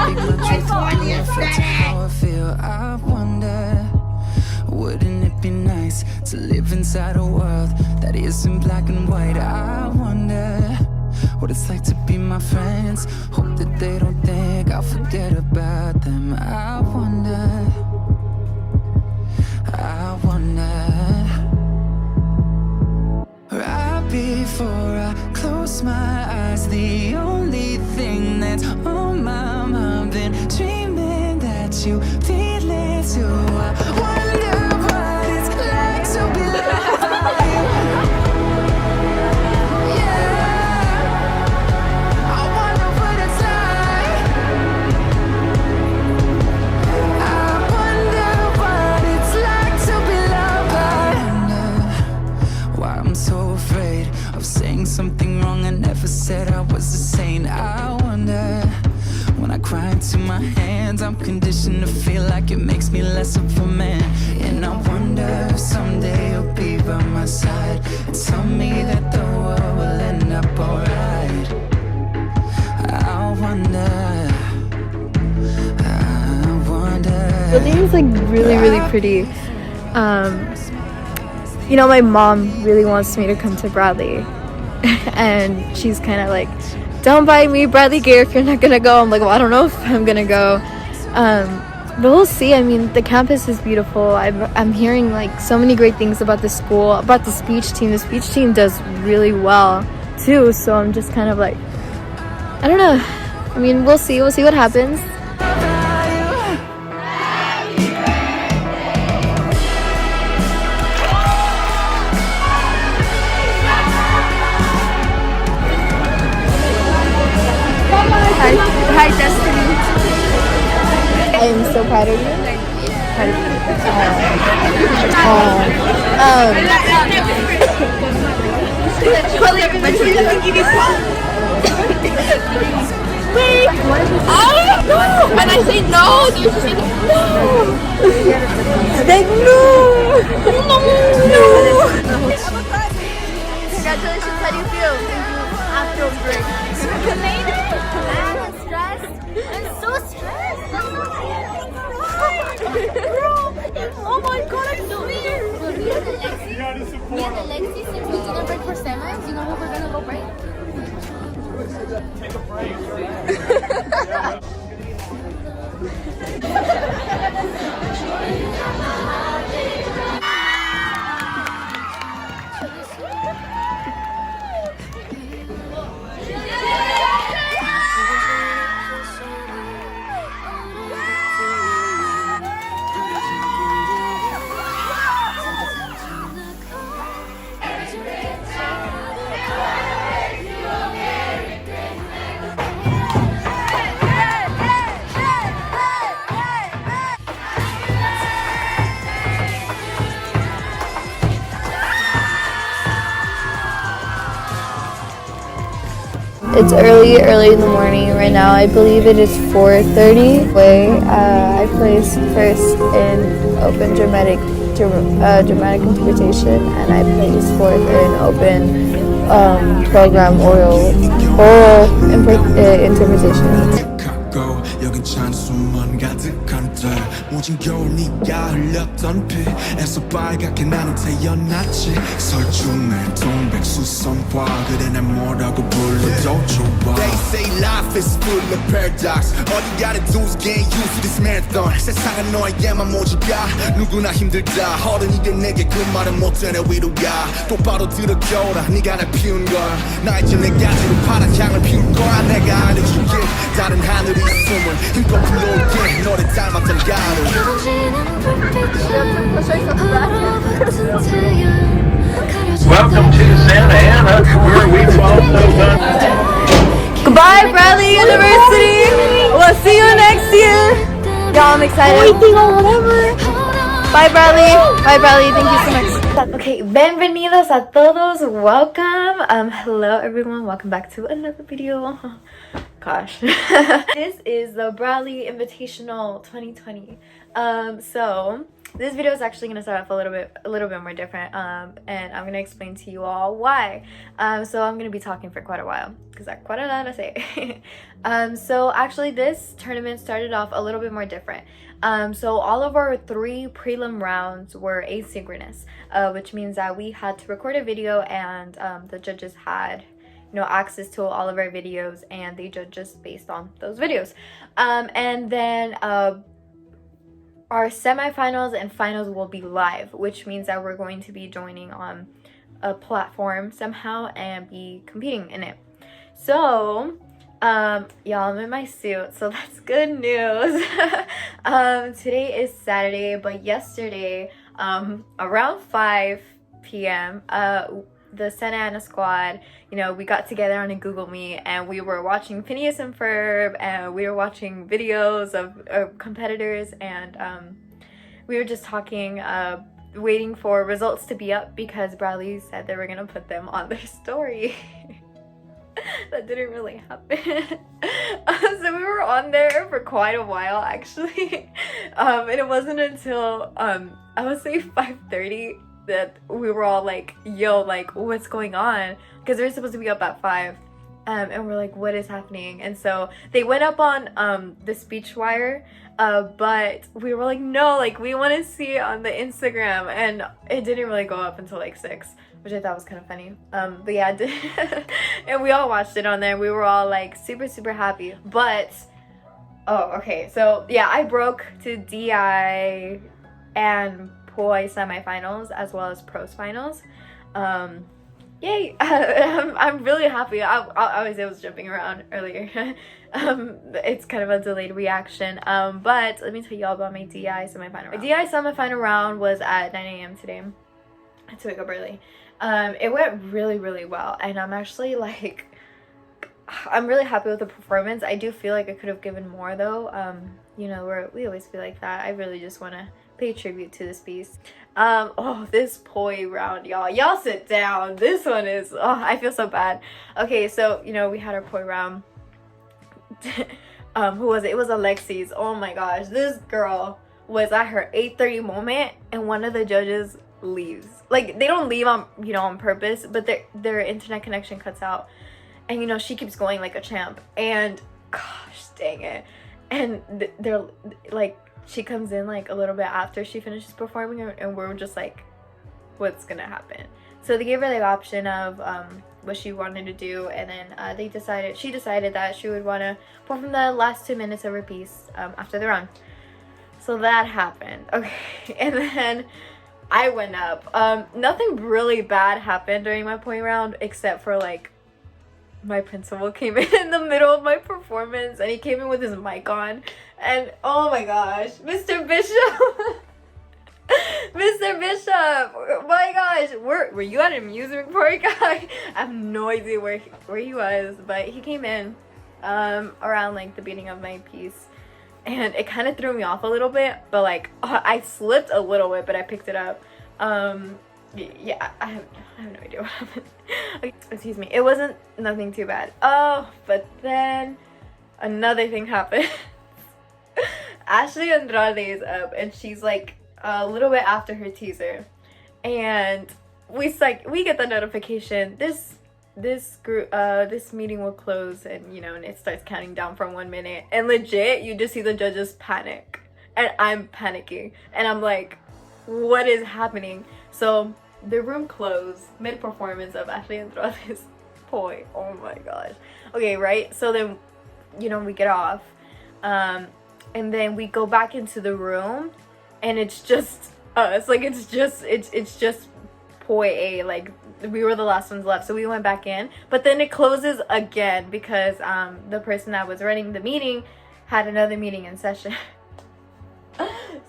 speak my truth when I'm afraid to how I feel. I wonder, wouldn't it be nice to live inside a world that isn't black and white? I wonder what it's like to be my friends. Hope that they don't think I'll forget about them. I wonder, I wonder. Right before I close my eyes, the only thing that's on my mind, been dreaming that you feel it too. I wonder what it's like to be loved by you. Yeah, I wonder what it's like. I wonder what it's like to be loved by you. Why I'm so afraid of saying something wrong I never said I was a saint. I wonder, when I cry into my hands, I'm conditioned to feel like it makes me less of a man. And I wonder if someday you'll be by my side and tell me that the world will end up alright. I wonder, I wonder. The building is like really pretty. You know, my mom really wants me to come to Bradley, and she's kind of like, don't buy me Bradley gear if you're not gonna go. I'm like, well, I don't know if I'm gonna go, but we'll see. I mean, the campus is beautiful. I'm hearing like so many great things about the school, about the speech team. The speech team does really well too, so I'm just kind of like, I don't know. I mean, we'll see what happens. Hi, Destiny. I am so proud of you. Proud of you. Wait. No. When I say no, you say no. Like no. No. Congratulations. How do you feel? I feel great. I'm so stressed. I'm so oh my god, I'm so weird. Me and Alexi, since we didn't break for 7, you know who we're gonna go break? Take a It's early in the morning right now. I believe it is 4:30. I placed first in open dramatic interpretation, and I placed fourth in open program oral interpretation. 여긴 찬수만 가득한 달 모진 겨울 네가 흘렸던 피에서 빨갛게 나는 태어났지 설중날 동백수성화 그래 날 뭐라고 불러도 좋아 They say life is full of paradox All you gotta do is get used to this marathon 세상은 너에게만 모질까 누구나 힘들다 어른이 된 내게 그 말은 못되네 위로가 똑바로 들어겨라 네가 날 피운 걸 나 이제 내 가지로 파란 향을 피울 거야 내가 알려줄게 다른 하늘이 숨을 힘껏 불러올게 너를 닮았던 가루 Welcome to Santa Ana, where we've also done. Goodbye, Bradley University. We'll see you next year. Y'all, I'm excited. Waiting or whatever. Bye, Bradley. Bye, Bradley. Thank you so much. Okay, bienvenidos a todos. Welcome. Hello, everyone. Welcome back to another video. Gosh. This is the Bradley Invitational 2020. So This video is actually going to start off a little bit more different, and I'm going to explain to you all why. So I'm going to be talking for quite a while because I have quite a lot to say. So actually this tournament started off a little bit more different. So all of our 3 prelim rounds were asynchronous, which means that we had to record a video, and the judges had access to all of our videos, and they judge us based on those videos. And then our semifinals and finals will be live, which means that we're going to be joining on a platform somehow and be competing in it. So y'all, I'm in my suit, so that's good news. Today is Saturday, but yesterday around 5 p.m. The Santa Ana squad, we got together on a Google Meet, and we were watching Phineas and Ferb, and we were watching videos of competitors, and we were just talking, waiting for results to be up because Bradley said they were gonna put them on their story. That didn't really happen. So we were on there for quite a while, actually, and it wasn't until I would say 5:30 that we were all like, yo, like, what's going on? Because they're supposed to be up at 5, and we're like, what is happening? And so they went up on the speech wire, but we were like, no, like, we want to see it on the Instagram, and it didn't really go up until like 6, which I thought was kind of funny. But yeah, and we all watched it on there. We were all like super happy. But okay, so yeah, I broke to DI and Poi semifinals as well as pros finals. Yay. I'm really happy. I was jumping around earlier. It's kind of a delayed reaction, but let me tell you all about my DI semifinal round. My DI semifinal round was at 9 a.m. today. I had to wake up early. It went really well, and I'm actually like, I'm really happy with the performance. I do feel like I could have given more though. We always feel like that. I really just want to pay tribute to this piece. This Poi round, y'all sit down. This one is, I feel so bad. Okay, so we had our Poi round. Who was it? It was Alexi's. Oh my gosh, this girl was at her 8:30 moment, and one of the judges leaves. Like, they don't leave on on purpose, but their internet connection cuts out, and she keeps going like a champ, and gosh dang it, and they're like, she comes in like a little bit after she finishes performing, and we're just like, what's gonna happen? So they gave her the option of what she wanted to do, and then she decided that she would want to perform the last 2 minutes of her piece after the round. So that happened. Okay, and then I went up. Nothing really bad happened during my point round, except for like my principal came in the middle of my performance, and he came in with his mic on, and oh my gosh, Mr. Bishop. Mr. Bishop, my gosh, were you at an amusement park? I have no idea where he was, but he came in around like the beginning of my piece, and it kind of threw me off a little bit, but like I slipped a little bit, but I picked it up. Yeah, I have no idea what happened. Okay, excuse me, it wasn't nothing too bad. But then another thing happened. Ashley Andrade is up, and she's like a little bit after her teaser, and we get the notification, this group, this meeting will close, and and it starts counting down from 1 minute, and legit you just see the judges panic, and I'm panicking, and I'm like, what is happening? So the room closed mid-performance of Ashley Andrade's Poi. Oh my gosh. Okay, right? So then, we get off, and then we go back into the room, and it's just us. Like, it's just Poi A. Like, we were the last ones left, so we went back in. But then it closes again because the person that was running the meeting had another meeting in session.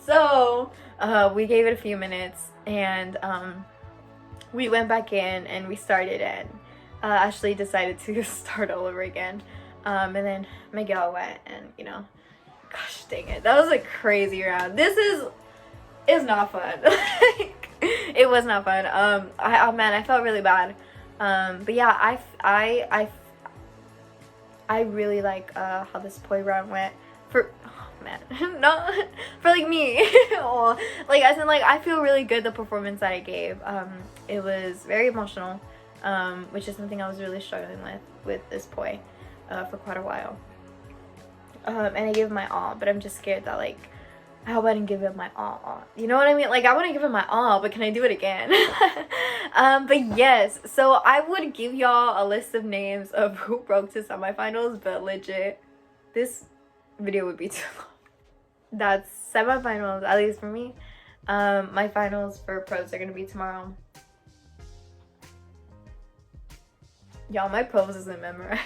So we gave it a few minutes, and we went back in and we started, and Ashley decided to start all over again, and then Miguel went, and gosh dang it, that was a crazy round. This is not fun. Like, it was not fun. Man, I felt really bad, but yeah, I really like how this Poi round went. For, oh man. No, for like me. Well, like as in like I feel really good the performance that I gave. It was very emotional, which is something I was really struggling with this boy for quite a while. And I gave it my all, but I'm just scared that like I hope I didn't give it my all. You know what I mean? Like I want to give it my all, but can I do it again? But yes, so I would give y'all a list of names of who broke to semifinals, but legit, this video would be too long. That's semifinals, at least for me. My finals for pros are gonna be tomorrow. Y'all, my pros isn't memorized.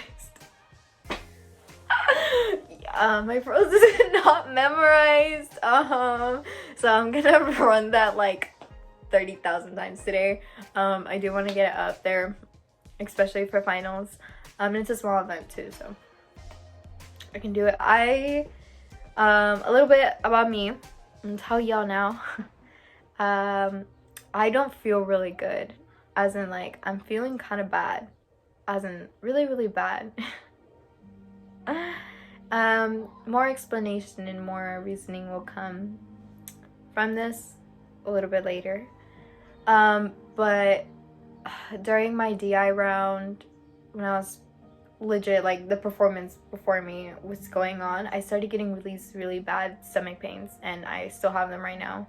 My pros is not memorized. So I'm gonna run that like 30,000 times today. I do want to get it up there, especially for finals. And it's a small event too, so I can do it. A little bit about me. I'm gonna tell y'all now. I don't feel really good, as in like I'm feeling kind of bad, as in really bad. More explanation and more reasoning will come from this a little bit later. But during my DI round, when I was legit, like the performance before me was going on, I started getting these really bad stomach pains, and I still have them right now.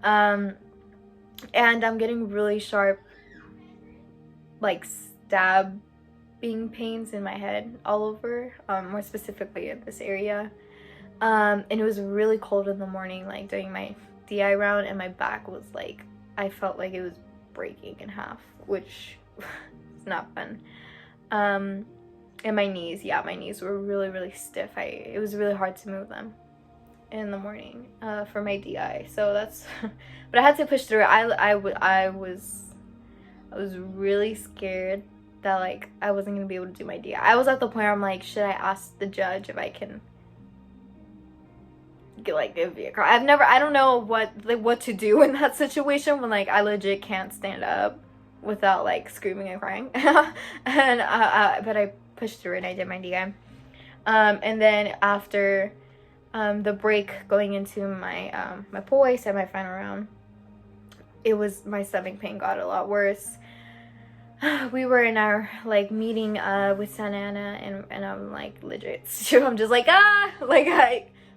And I'm getting really sharp, like stabbing pains in my head all over, more specifically in this area. And it was really cold in the morning, like during my DI round, and my back was like, I felt like it was breaking in half, which is not fun. And my knees, yeah, my knees were really stiff. It was really hard to move them in the morning for my DI. So that's, but I had to push through it. I was really scared that like I wasn't gonna be able to do my DI. I was at the point where I'm like, should I ask the judge if I can get like a vehicle? I don't know what to do in that situation when like I legit can't stand up without like screaming and crying. And but I pushed through it and I did my DI. And then after the break going into my my pole race at my final round, my stomach pain got a lot worse. We were in our like meeting with Santa Ana, and I'm like legit, I'm just like like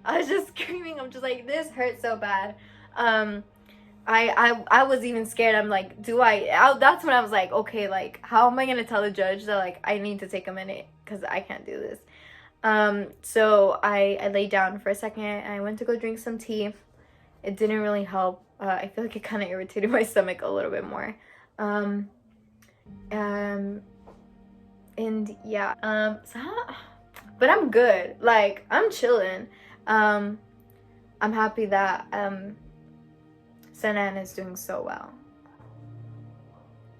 I was just screaming. I'm just like, this hurts so bad. I was even scared. I'm like, that's when I was like, okay, like how am I gonna tell the judge that like I need to take a minute because I can't do this. So I laid down for a second and I went to go drink some tea. It didn't really help. I feel like it kind of irritated my stomach a little bit more. And yeah, but I'm good, like I'm chilling. I'm happy that Santa Ana is doing so well.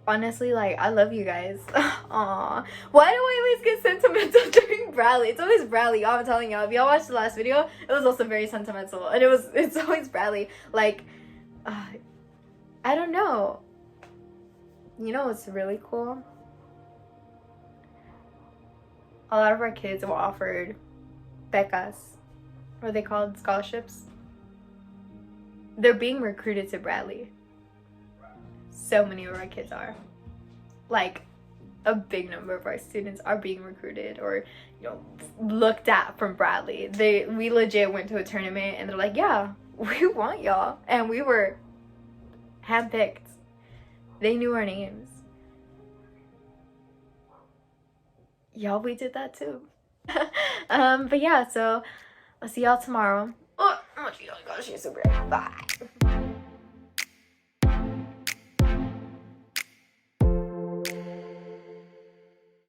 Honestly, like I love you guys. Aw, why do I always get sentimental during Bradley? It's always Bradley. I'm telling y'all, if y'all watched the last video, it was also very sentimental, and it's always Bradley. Like I don't know. You know what's really cool? A lot of our kids were offered becas. What are they called? Scholarships. They're being recruited to Bradley. So many of our kids are. Like, a big number of our students are being recruited or, you know, looked at from Bradley. We legit went to a tournament and they're like, yeah, we want y'all. And we were handpicked. They knew our names. Y'all, we did that too. But yeah, so I'll see y'all tomorrow. Oh, I'm gonna see y'all. She's super. Bye.